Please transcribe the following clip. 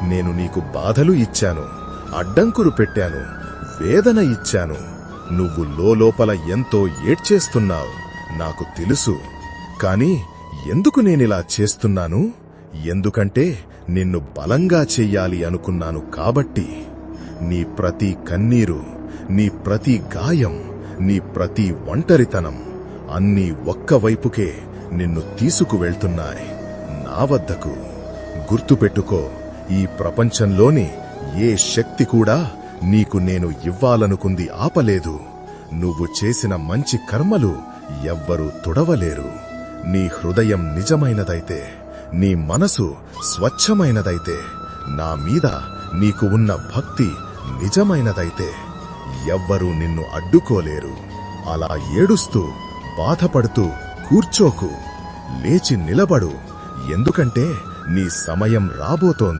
నేను నీకు బాధలు ఇచ్చాను, అడ్డంకులు పెట్టాను, వేదన ఇచ్చాను. నువ్వు లోపల ఎంతో ఏడ్చేస్తున్నావు, నాకు తెలుసు. కాని ఎందుకు నేనిలా చేస్తున్నాను? ఎందుకంటే నిన్ను బలంగా చెయ్యాలి అనుకున్నాను కాబట్టి. నీ ప్రతి కన్నీరు, నీ ప్రతి గాయం, నీ ప్రతి ఒంటరితనం అన్నీ ఒక్కవైపుకే నిన్ను తీసుకువెళ్తున్నాయి, నా వద్దకు. గుర్తుపెట్టుకో, ఈ ప్రపంచంలోని ఏ శక్తి కూడా నీకు నేను ఇవ్వాలనుకుంది ఆపలేదు. నువ్వు చేసిన మంచి కర్మలు ఎవ్వరూ తుడవలేరు. నీ హృదయం నిజమైనదైతే, నీ మనసు స్వచ్ఛమైనదైతే, నా మీద నీకు ఉన్న భక్తి నిజమైనదైతే ఎవ్వరూ నిన్ను అడ్డుకోలేరు. అలా ఏడుస్తూ బాధపడుతూ కూర్చోకు, లేచి నిలబడు. ఎందుకంటే నీ సమయం రాబోతోంది.